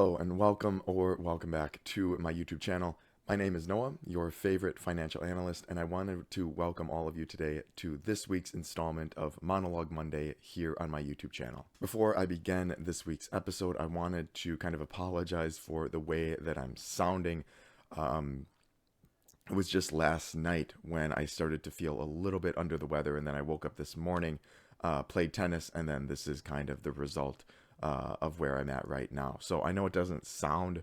Hello and welcome back to my YouTube channel. My name is Noah, your favorite financial analyst, and I wanted to welcome all of you today to this week's installment of Monologue Monday here on my YouTube channel. Before I begin this week's episode, I wanted to kind of apologize for the way that I'm sounding. It was just last night when I started to feel a little bit under the weather, and then I woke up this morning, played tennis, and then this is kind of the result of where I'm at right now. So I know it doesn't sound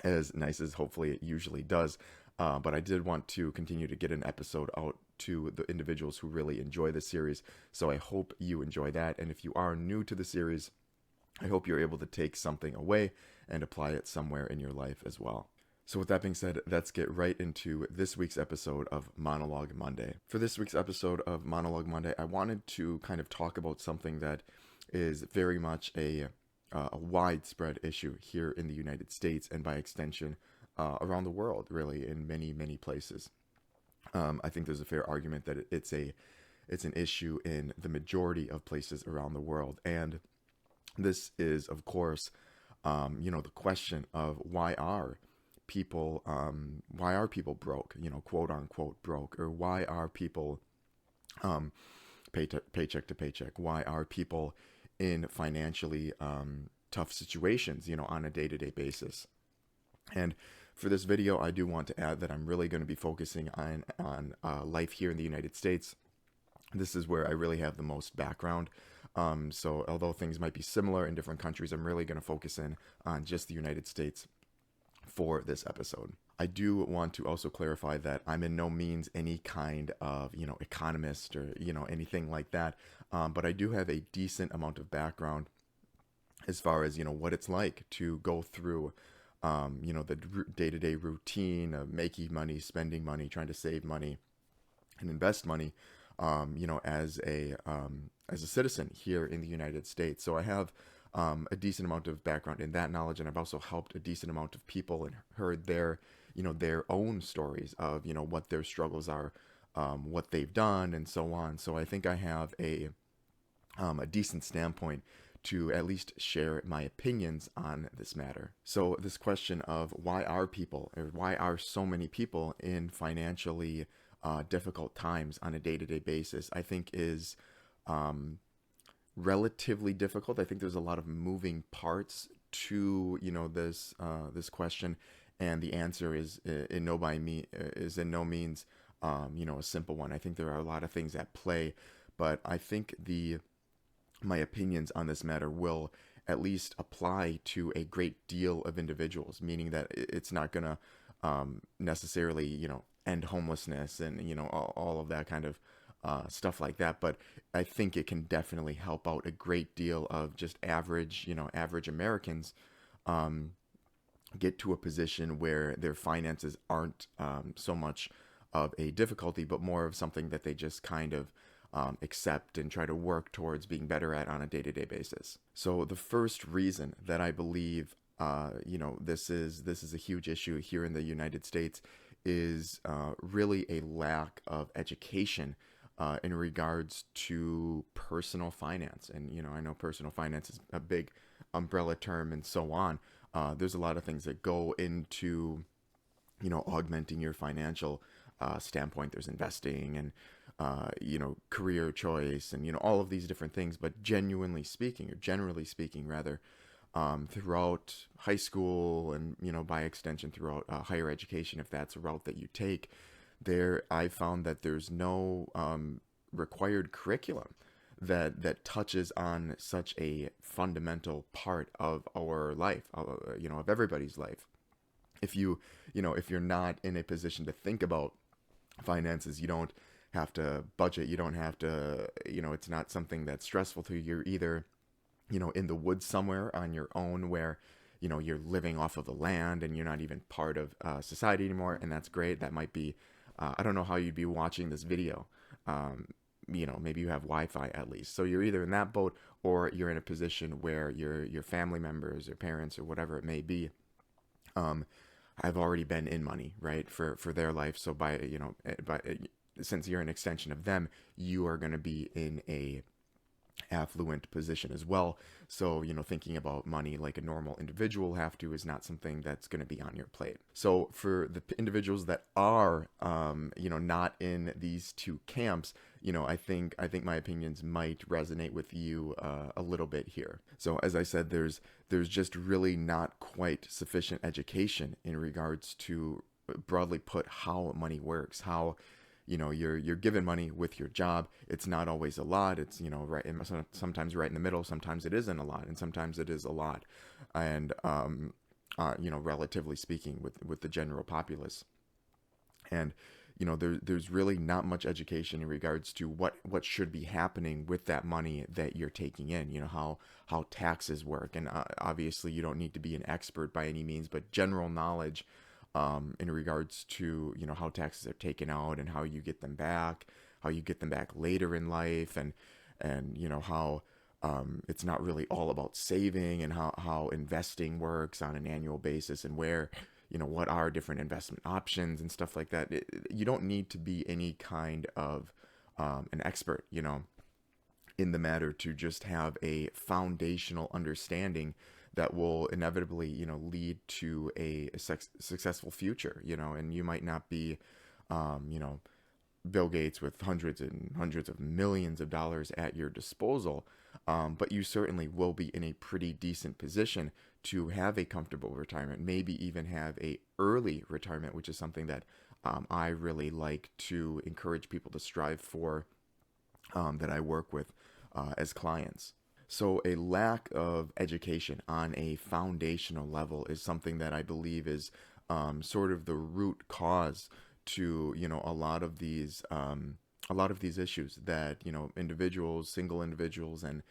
as nice as hopefully it usually does, but I did want to continue to get an episode out to the individuals who really enjoy this series. So I hope you enjoy that. And if you are new to the series, I hope you're able to take something away and apply it somewhere in your life as well. So with that being said, let's get right into this week's episode of Monologue Monday. For this week's episode of Monologue Monday, I wanted to kind of talk about something that is very much a widespread issue here in the United States and by extension around the world, really, in many places. I think there's a fair argument that it's an issue in the majority of places around the world, and this is, of course, the question of why are people broke, quote unquote broke, or why are people paycheck to paycheck? Why are people in financially tough situations, on a day-to-day basis? And for this video, I do want to add that I'm really going to be focusing on life here in the United States. This is where I really have the most background. So although things might be similar in different countries, I'm really going to focus in on just the United States for this episode. I do want to also clarify that I'm in no means any kind of, economist or, anything like that. But I do have a decent amount of background as far as, what it's like to go through, the day-to-day routine of making money, spending money, trying to save money and invest money, as a citizen here in the United States. So I have a decent amount of background in that knowledge, and I've also helped a decent amount of people and heard their own stories of, what their struggles are, what they've done, and so on. So I think I have a decent standpoint to at least share my opinions on this matter. So this question of why are so many people in financially difficult times on a day-to-day basis, I think is relatively difficult. I think there's a lot of moving parts to this question, and the answer is in no means a simple one. I think there are a lot of things at play, but I think my opinions on this matter will at least apply to a great deal of individuals, meaning that it's not gonna necessarily end homelessness and all of that kind of stuff like that, but I think it can definitely help out a great deal of just average Americans get to a position where their finances aren't so much of a difficulty, but more of something that they just kind of accept and try to work towards being better at on a day-to-day basis. So the first reason that I believe this is a huge issue here in the United States is really a lack of education in regards to personal finance. And I know personal finance is a big umbrella term and so on. There's a lot of things that go into augmenting your financial standpoint. There's investing and career choice and all of these different things. But generally speaking rather, throughout high school and by extension throughout higher education, if that's a route that you take, I found that there's no required curriculum that touches on such a fundamental part of our life, of everybody's life. If if you're not in a position to think about finances, you don't have to budget, you don't have to, it's not something that's stressful to you. You're either, in the woods somewhere on your own where, you're living off of the land and you're not even part of society anymore. And that's great. That might be, I don't know how you'd be watching this video. Maybe you have Wi-Fi at least. So you're either in that boat or you're in a position where your family members or parents or whatever it may be, have already been in money, right, for their life. So since you're an extension of them, you are going to be in a affluent position as well. So, thinking about money like a normal individual have to is not something that's going to be on your plate. So, for the individuals that are, not in these two camps, I think my opinions might resonate with you a little bit here. So, as I said, there's just really not quite sufficient education in regards to, broadly put, how money works, how you're given money with your job. It's not always a lot. It's right, sometimes right in the middle. Sometimes it isn't a lot, and sometimes it is a lot. And relatively speaking, with the general populace. And there's really not much education in regards to what should be happening with that money that you're taking in. How taxes work, and obviously you don't need to be an expert by any means, but general knowledge in regards to how taxes are taken out and how you get them back, how you get them back later in life, and how it's not really all about saving, and how investing works on an annual basis, and where what are different investment options and stuff like that. You don't need to be any kind of an expert in the matter to just have a foundational understanding that will inevitably lead to a successful future. And you might not be Bill Gates with hundreds and hundreds of millions of dollars at your disposal, but you certainly will be in a pretty decent position to have a comfortable retirement, maybe even have a early retirement, which is something that I really like to encourage people to strive for, that I work with as clients. So, a lack of education on a foundational level is something that I believe is sort of the root cause to a lot of these issues that individuals, single individuals, and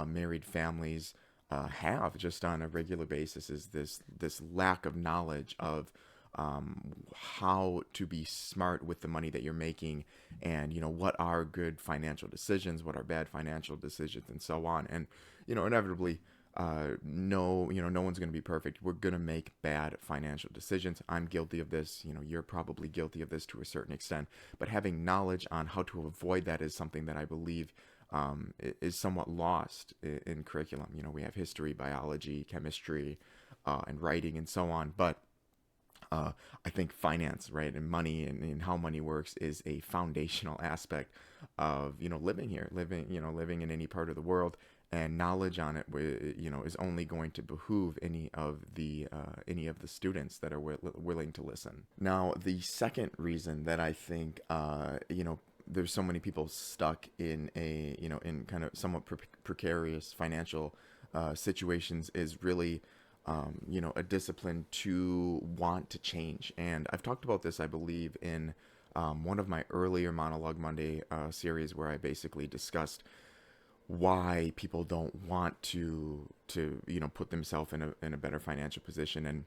married families have just on a regular basis. Is this lack of knowledge of how to be smart with the money that you're making, and what are good financial decisions, what are bad financial decisions, and so on. And inevitably, no one's going to be perfect. We're going to make bad financial decisions. I'm guilty of this. You're probably guilty of this to a certain extent. But having knowledge on how to avoid that is something that I believe is somewhat lost in curriculum. We have history, biology, chemistry, and writing, and so on. But I think finance, right, and money, and how money works is a foundational aspect of living here, living in any part of the world, and knowledge on it, is only going to behoove any of the students that are willing to listen. Now, the second reason that I think there's so many people stuck in in kind of somewhat precarious financial situations is really a discipline to want to change. And I've talked about this, I believe, in one of my earlier Monologue Monday series, where I basically discussed why people don't want to put themselves in a better financial position. And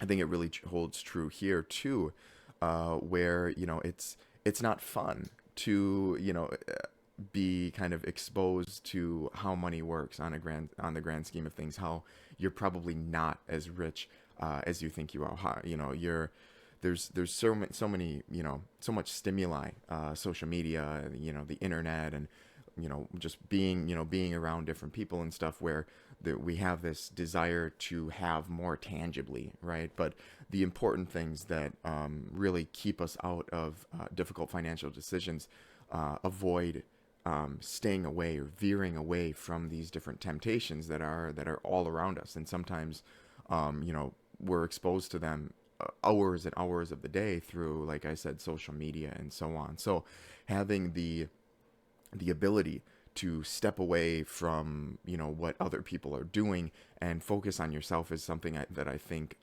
I think it really holds true here too, where it's not fun to be kind of exposed to how money works on the grand scheme of things. How you're probably not as rich as you think you are. How, there's so many so much stimuli, social media, the internet, and just being around different people and stuff, where we have this desire to have more tangibly, right? But the important things that really keep us out of difficult financial decisions, avoid staying away or veering away from these different temptations that are all around us. And sometimes we're exposed to them hours and hours of the day through, like I said, social media and so on. So having the ability to step away from what other people are doing and focus on yourself is something that I think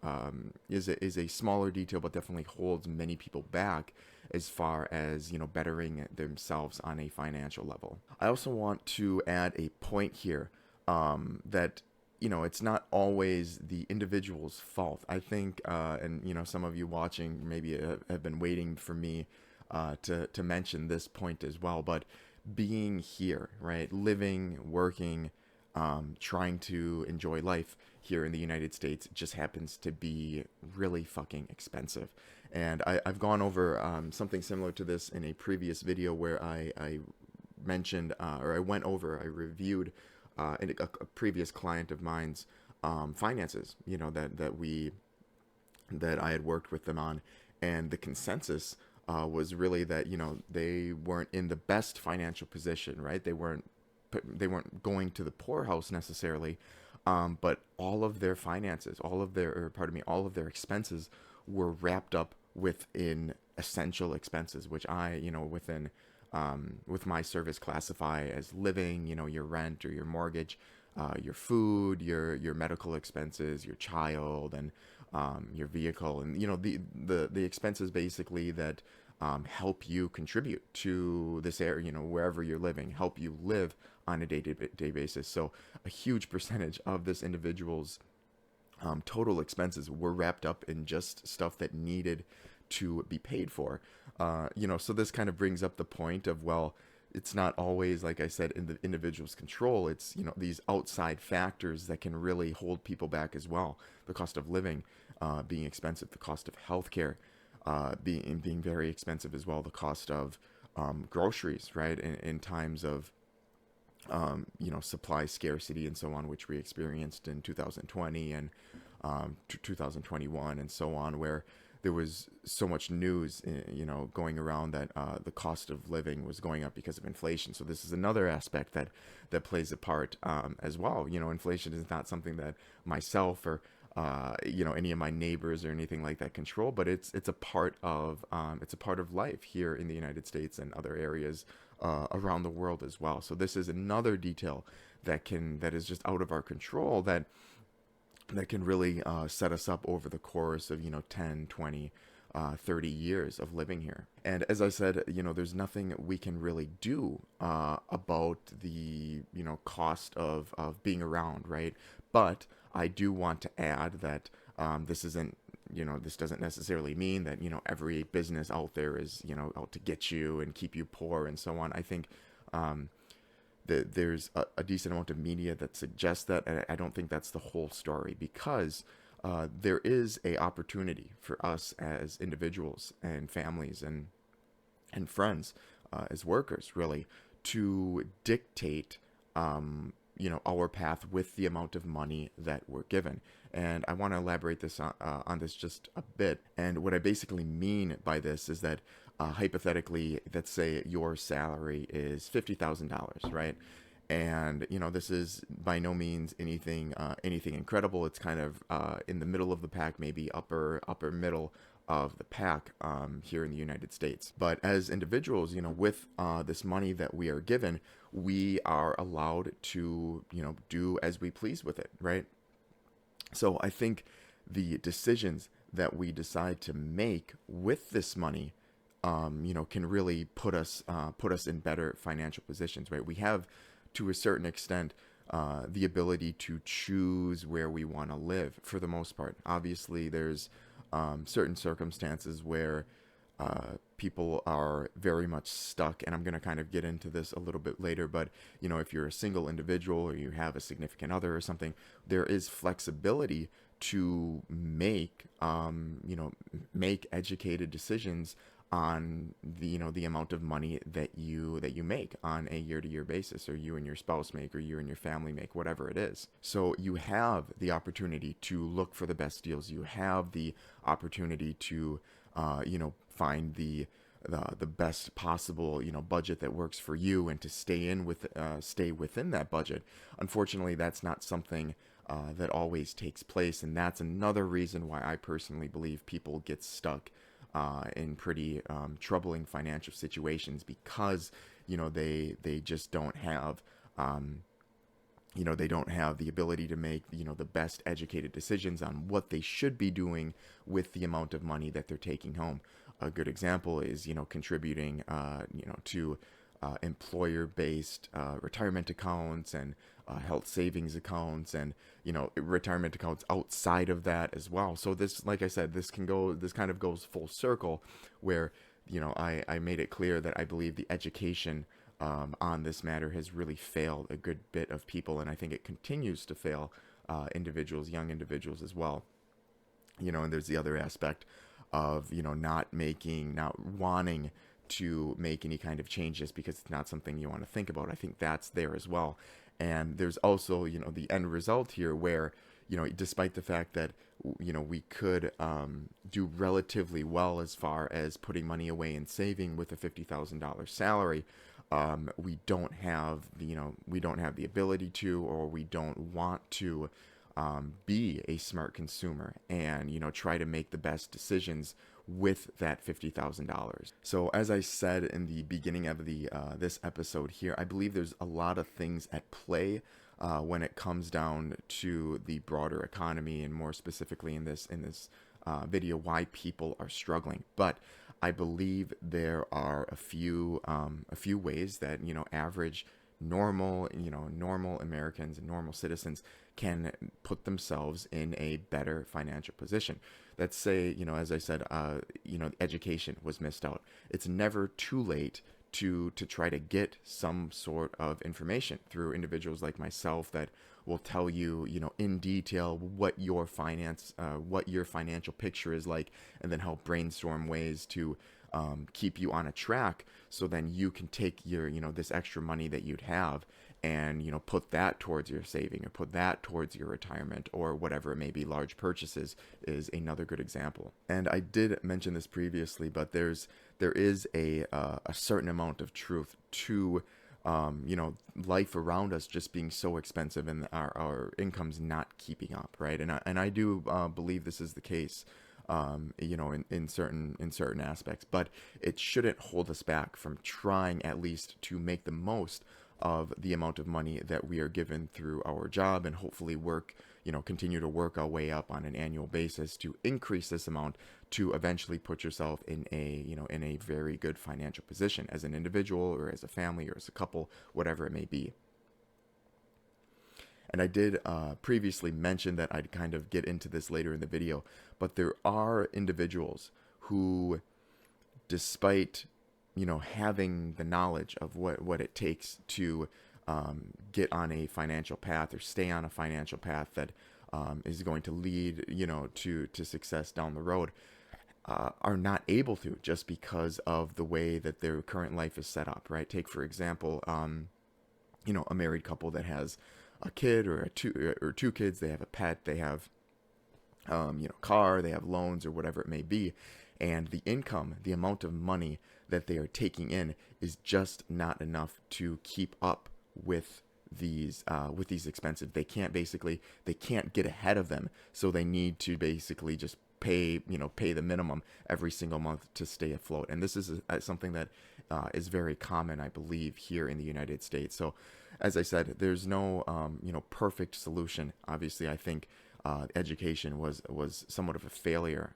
is a smaller detail, but definitely holds many people back as far as bettering themselves on a financial level. I also want to add a point here, that it's not always the individual's fault. I think, and some of you watching maybe have been waiting for me to mention this point as well, but being here, right, living, working, trying to enjoy life here in the United States just happens to be really fucking expensive. And I've gone over something similar to this in a previous video, where I mentioned, or I reviewed a previous client of mine's finances, that I had worked with them on, and the consensus was really that they weren't in the best financial position, right? They weren't going to the poorhouse necessarily, but all of their finances, all of their expenses were wrapped up within essential expenses, which with my service classify as living, your rent or your mortgage, your food, your medical expenses, your child, and your vehicle, and the expenses basically that help you contribute to this area, wherever you're living, help you live on a day-to-day basis. So a huge percentage of this individual's total expenses were wrapped up in just stuff that needed to be paid for. So this kind of brings up the point of, well, it's not always, like I said, in the individual's control. It's, these outside factors that can really hold people back as well. The cost of living being expensive, the cost of healthcare being very expensive as well, the cost of groceries, right, in times of supply scarcity and so on, which we experienced in 2020 and 2021 and so on, where there was so much news, going around that the cost of living was going up because of inflation. So this is another aspect that plays a part as well. Inflation is not something that myself or any of my neighbors or anything like that control, but it's a part of life here in the United States and other areas around the world as well. So this is another detail that is just out of our control, that can really set us up over the course of 10, 20, 30 years of living here. And as I said, there's nothing we can really do about the cost of being around, right? But I do want to add that this doesn't necessarily mean that every business out there is out to get you and keep you poor and so on. I think there's a decent amount of media that suggests that, and I don't think that's the whole story, because there is a opportunity for us as individuals and families and friends, as workers, really, to dictate our path with the amount of money that we're given. And I want to elaborate this on this just a bit. And what I basically mean by this is that hypothetically, let's say your salary is $50,000, right? And this is by no means anything incredible. It's kind of in the middle of the pack, maybe upper middle of the pack here in the United States. But as individuals, with this money that we are given, we are allowed to do as we please with it, right? So I think the decisions that we decide to make with this money, can really put us in better financial positions, right? We have, to a certain extent, the ability to choose where we want to live for the most part. Obviously, there's certain circumstances where people are very much stuck, and I'm going to kind of get into this a little bit later, but if you're a single individual or you have a significant other or something, there is flexibility to make educated decisions on the amount of money that you make on a year-to-year basis, or you and your spouse make, or you and your family make, whatever it is. So you have the opportunity to look for the best deals. You have the opportunity to find the best possible budget that works for you, and to stay within that budget. Unfortunately, that's not something that always takes place, and that's another reason why I personally believe people get stuck in pretty troubling financial situations, because they just don't have they don't have the ability to make the best educated decisions on what they should be doing with the amount of money that they're taking home. A good example is contributing to employer-based retirement accounts and health savings accounts, and retirement accounts outside of that as well. So this, like I said, this kind of goes full circle, where I made it clear that I believe the education on this matter has really failed a good bit of people, and I think it continues to fail young individuals as well. And there's the other aspect of not wanting to make any kind of changes because it's not something you want to think about. I think that's there as well. And there's also, the end result here where, despite the fact that, we could do relatively well as far as putting money away and saving with a $50,000 salary, we don't have we don't have the ability to, or we don't want to be a smart consumer and try to make the best decisions with that $50,000. So as I said in the beginning of the this episode here, I believe there's a lot of things at play when it comes down to the broader economy, and more specifically in this video, why people are struggling. But I believe there are a few ways that average normal Americans and normal citizens can put themselves in a better financial position. Let's say, as I said, education was missed out. It's never too late to try to get some sort of information through individuals like myself that will tell you, in detail what your financial picture is like, and then help brainstorm ways to keep you on a track, so then you can take your, this extra money that you'd have and, put that towards your saving, or put that towards your retirement, or whatever it may be. Large purchases is another good example. And I did mention this previously, but there is a certain amount of truth to life around us just being so expensive, and our income's not keeping up, right? And I do believe this is the case, in certain aspects, but it shouldn't hold us back from trying at least to make the most of the amount of money that we are given through our job, and hopefully continue to work our way up on an annual basis to increase this amount, to eventually put yourself in a very good financial position as an individual, or as a family, or as a couple, whatever it may be. And I did previously mention that I'd kind of get into this later in the video, but there are individuals who, despite having the knowledge of what it takes to get on a financial path, or stay on a financial path that is going to lead to success down the road, are not able to, just because of the way that their current life is set up, right? Take, for example, a married couple that has a kid, or two kids. They have a pet, they have car, they have loans, or whatever it may be, and the income, the amount of money that they are taking in, is just not enough to keep up with these expenses. They can't get ahead of them, so they need to basically just pay the minimum every single month to stay afloat. And this is something that is very common, I believe, here in the United States. So, as I said, there's no perfect solution. Obviously, I think education was somewhat of a failure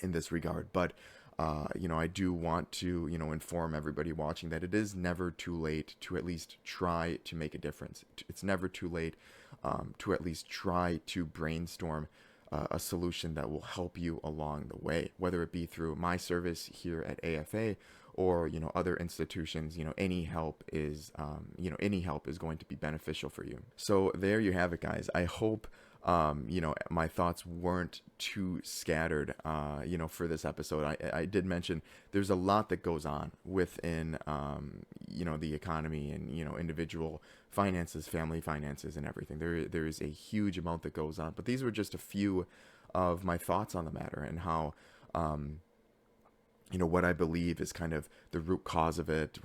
in this regard, but I do want to inform everybody watching that it is never too late to at least try to make a difference. It's never too late to at least try to brainstorm a solution that will help you along the way, whether it be through my service here at AFA, or other institutions. Any help is going to be beneficial for you. So there you have it, guys. I hope my thoughts weren't too scattered for this episode. I did mention there's a lot that goes on within the economy, and individual finances, family finances, and everything. There is a huge amount that goes on, but these were just a few of my thoughts on the matter, and how what I believe is kind of the root cause of it.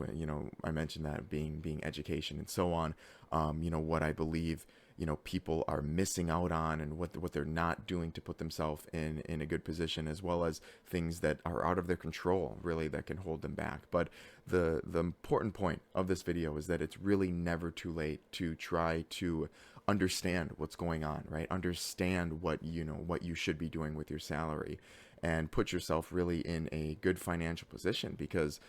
I mentioned that being education and so on. What I believe people are missing out on, and what they're not doing to put themselves in a good position, as well as things that are out of their control, really, that can hold them back. But the important point of this video is that it's really never too late to try to understand what's going on, right? Understand what you should be doing with your salary, and put yourself really in a good financial position. Because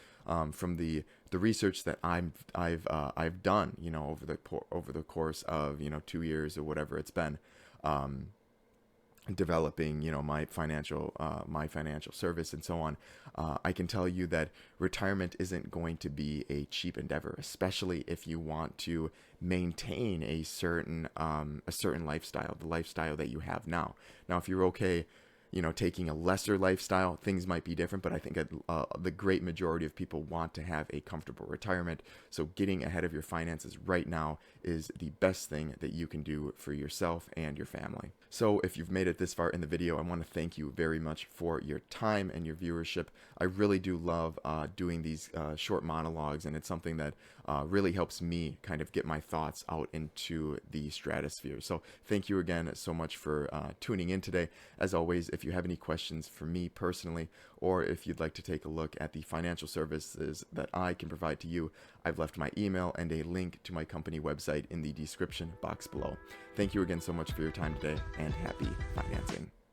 from the research that I've done, over the course of 2 years or whatever it's been, developing my financial service and so on, I can tell you that retirement isn't going to be a cheap endeavor, especially if you want to maintain a certain lifestyle, the lifestyle that you have now. Now, if you're okay taking a lesser lifestyle, things might be different, but I think the great majority of people want to have a comfortable retirement. So getting ahead of your finances right now is the best thing that you can do for yourself and your family. So if you've made it this far in the video, I want to thank you very much for your time and your viewership. I really do love doing these short monologues, and it's something that really helps me kind of get my thoughts out into the stratosphere. So thank you again so much for tuning in today. As always, if you have any questions for me personally, or if you'd like to take a look at the financial services that I can provide to you, I've left my email and a link to my company website in the description box below. Thank you again so much for your time today, and happy financing.